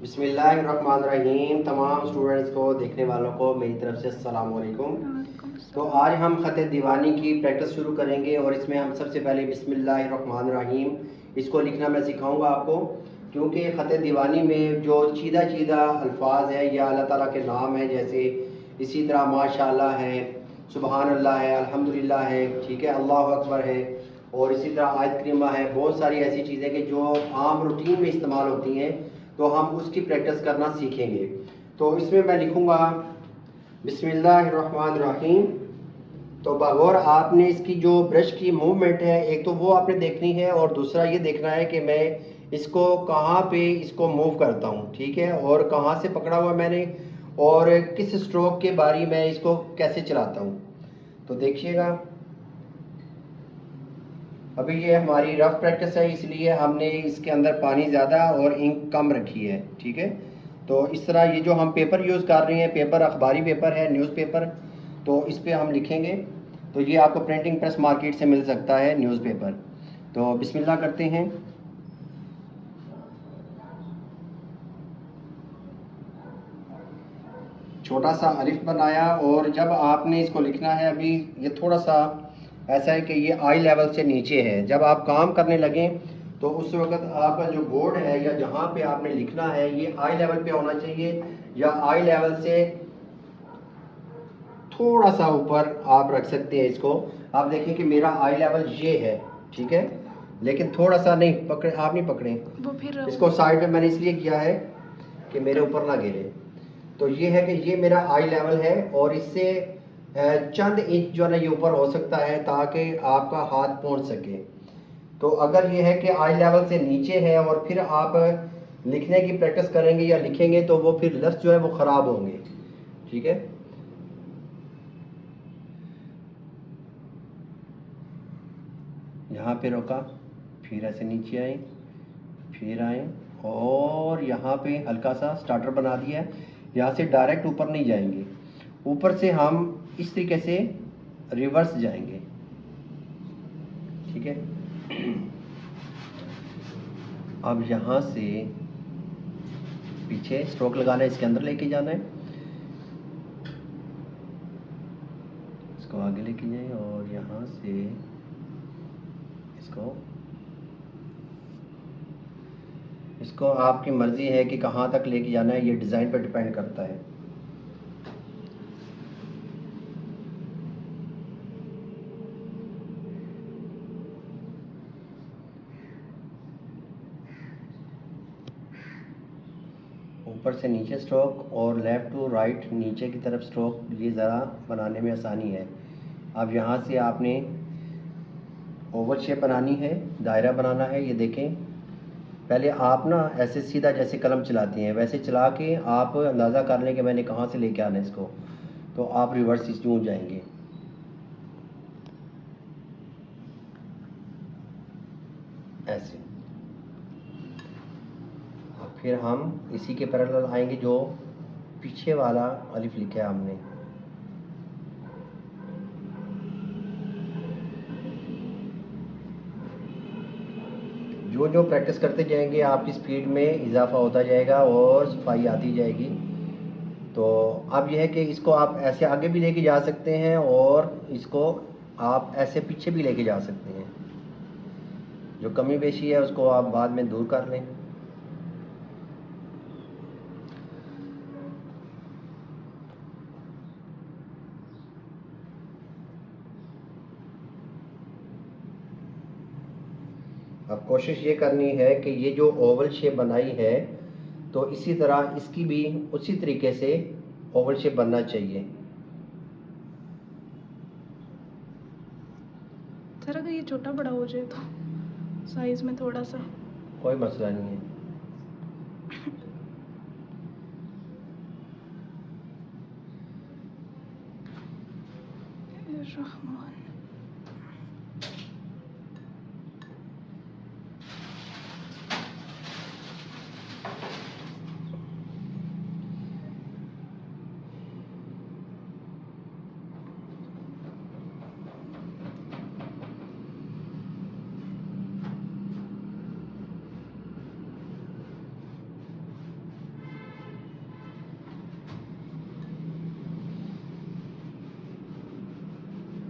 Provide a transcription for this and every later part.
बिस्मिल्लाहिर्रहमानिर्रहीम। तमाम स्टूडेंट्स को, देखने वालों को मेरी तरफ से अस्सलाम वालेकुम। तो आज हम ख़त दीवानी की प्रैक्टिस शुरू करेंगे और इसमें हम सबसे पहले बिस्मिल्लाहिर्रहमानिर्रहीम इसको लिखना मैं सिखाऊंगा आपको, क्योंकि ख़त दीवानी में जो चीदा चीदा अल्फाज हैं या अल्लाह ताला के नाम हैं, जैसे इसी तरह माशाअल्लाह है, सुबहान अल्लाह है, अल्हम्दुलिल्लाह है, ठीक है, अल्लाह अकबर है, और इसी तरह आयत करीमा है। बहुत सारी ऐसी चीज़ें कि जो आम रूटीन में इस्तेमाल होती हैं, तो हम उसकी प्रैक्टिस करना सीखेंगे। तो इसमें मैं लिखूँगा बिस्मिल्लाहिर्रहमानिर्रहीम। तो बगौर आपने इसकी जो ब्रश की मूवमेंट है, एक तो वो आपने देखनी है, और दूसरा ये देखना है कि मैं इसको कहाँ पे इसको मूव करता हूँ, ठीक है, और कहाँ से पकड़ा हुआ मैंने, और किस स्ट्रोक के बारी मैं इसको कैसे चलाता हूँ। तो देखिएगा, अभी ये हमारी रफ प्रैक्टिस है, इसलिए हमने इसके अंदर पानी ज़्यादा और इंक कम रखी है, ठीक है। तो इस तरह ये जो हम पेपर यूज़ कर रहे हैं, पेपर अखबारी पेपर है, न्यूज़पेपर, तो इस पर हम लिखेंगे। तो ये आपको प्रिंटिंग प्रेस मार्केट से मिल सकता है न्यूज़पेपर। तो बिस्मिल्लाह करते हैं। छोटा सा अलिफ बनाया, और जब आपने इसको लिखना है, अभी ये थोड़ा सा ऐसा है कि ये आई लेवल से नीचे है। जब आप काम करने लगें तो उस वक्त आपका जो बोर्ड है या जहाँ पे आपने लिखना है, ये आई लेवल पे होना चाहिए, या आई लेवल से थोड़ा सा ऊपर आप रख सकते हैं इसको। आप देखें कि मेरा आई लेवल ये है, ठीक है, लेकिन थोड़ा सा नहीं पकड़े, आप नहीं पकड़े वो फिर इसको साइड में, मैंने इसलिए किया है कि मेरे ऊपर ना गिरे। तो ये है कि ये मेरा आई लेवल है, और इससे चंद इंच जो है ना ये ऊपर हो सकता है, ताकि आपका हाथ पहुंच सके। तो अगर ये है कि आई लेवल से नीचे है और फिर आप लिखने की प्रैक्टिस करेंगे या लिखेंगे, तो वो फिर लफ्ज़ जो है वो ख़राब होंगे, ठीक है। यहाँ पे रोका, फिर ऐसे नीचे आए, फिर आए, और यहाँ पे हल्का सा स्टार्टर बना दिया है। यहाँ से डायरेक्ट ऊपर नहीं जाएंगे, ऊपर से हम इस तरीके से रिवर्स जाएंगे, ठीक है। अब यहाँ से पीछे स्ट्रोक लगाना है, इसके अंदर लेके जाना है, इसको आगे लेके जाए, और यहाँ से इसको इसको आपकी मर्ज़ी है कि कहाँ तक लेके जाना है, ये डिज़ाइन पर डिपेंड करता है। ऊपर से नीचे स्ट्रोक और लेफ़्ट टू राइट नीचे की तरफ स्ट्रोक, ये ज़रा बनाने में आसानी है। अब यहाँ से आपने ओवल शेप बनानी है, दायरा बनाना है। ये देखें, पहले आप ना ऐसे सीधा जैसे कलम चलाती हैं वैसे चला के आप अंदाज़ा कर लें कि मैंने कहाँ से लेके आना है इसको, तो आप रिवर्स इसमें जाएंगे, ऐसे। फिर हम इसी के पैरेलल आएंगे जो पीछे वाला अलिफ लिखा है हमने, जो जो प्रैक्टिस करते जाएंगे आपकी स्पीड में इजाफा होता जाएगा और सफाई आती जाएगी। तो अब यह है कि इसको आप ऐसे आगे भी लेके जा सकते हैं, और इसको आप ऐसे पीछे भी लेके जा सकते हैं। जो कमी बेशी है उसको आप बाद में दूर कर लें। अब कोशिश ये करनी है कि ये जो ओवल शेप बनाई है, तो इसी तरह इसकी भी उसी तरीके से ओवल शेप बनना चाहिए। सर अगर ये छोटा बड़ा हो जाए तो साइज में थोड़ा सा, कोई मसला नहीं है। रहमान।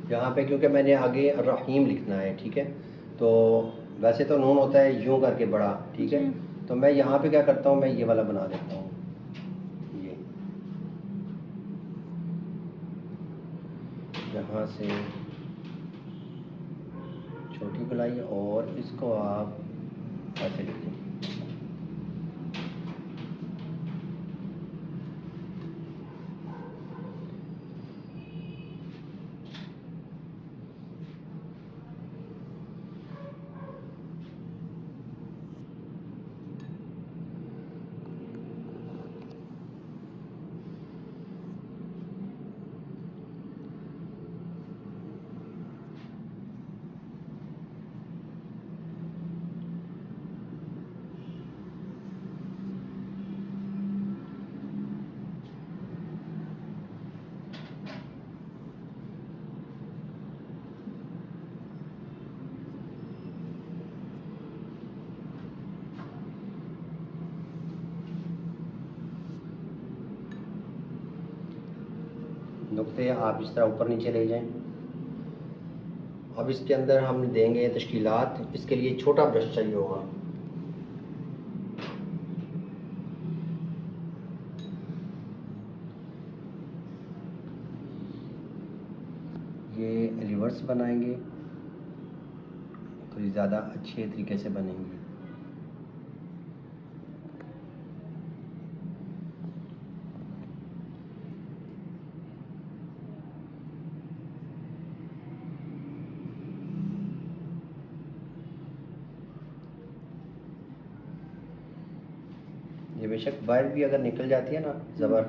यहाँ पे क्योंकि मैंने आगे रहीम लिखना है, ठीक है, तो वैसे तो नून होता है यूं करके बड़ा, ठीक है, तो मैं यहाँ पे क्या करता हूँ, मैं ये वाला बना देता हूँ, ये यहाँ से छोटी गोलाई और इसको आप ऐसे लिखें। नुक्ते आप इस तरह ऊपर नीचे ले जाएं। अब इसके अंदर हम देंगे तश्कीलात, इसके लिए छोटा ब्रश चाहिए होगा। ये रिवर्स बनाएंगे तो ये ज़्यादा अच्छे तरीके से बनेंगे। ये बेशक बाहर भी अगर निकल जाती है ना ज़बर,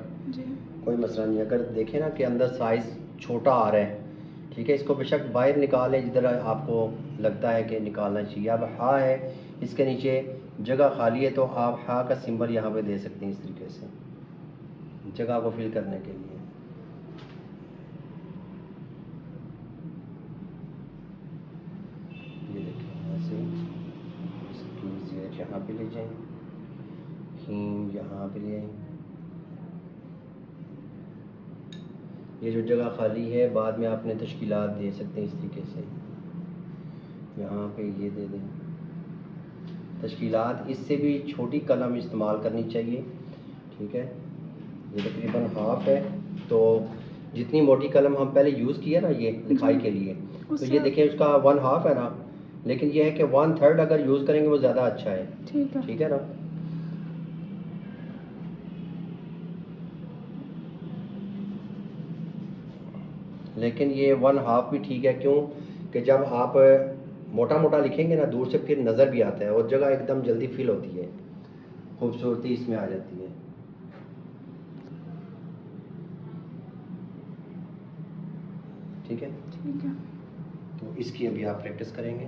कोई मसला नहीं। अगर देखें ना कि अंदर साइज़ छोटा आ रहा है, ठीक है, इसको बेशक बाहर निकालें जिधर आपको लगता है कि निकालना चाहिए। अब हा है, इसके नीचे जगह खाली है तो आप हा का सिंबल यहाँ पे दे सकते हैं इस तरीके से, जगह को फिल करने के लिए। ये देखिए ऐसे इसकी ज़ेर यहाँ पे ले जाएं, हीम यहाँ पे ले आएं। ये जो जगह खाली है बाद में आपने तश्कीलात दे सकते हैं इस तरीके से, यहाँ पे ये दे दें तश्कीलात। इससे भी छोटी कलम इस्तेमाल करनी चाहिए, ठीक है। ये तकरीबन हाफ है, तो जितनी मोटी कलम हम पहले यूज़ किया ना ये लिखाई के लिए, तो ये देखें उसका 1/2 है ना, लेकिन ये है कि 1/3 अगर यूज़ करेंगे वो ज़्यादा अच्छा है, ठीक है ना। लेकिन ये 1/2 भी ठीक है, क्यों कि जब आप मोटा मोटा लिखेंगे ना दूर से फिर नज़र भी आता है और जगह एकदम जल्दी फिल होती है, खूबसूरती इसमें आ जाती है। ठीक है, ठीक है। तो इसकी अभी आप प्रैक्टिस करेंगे।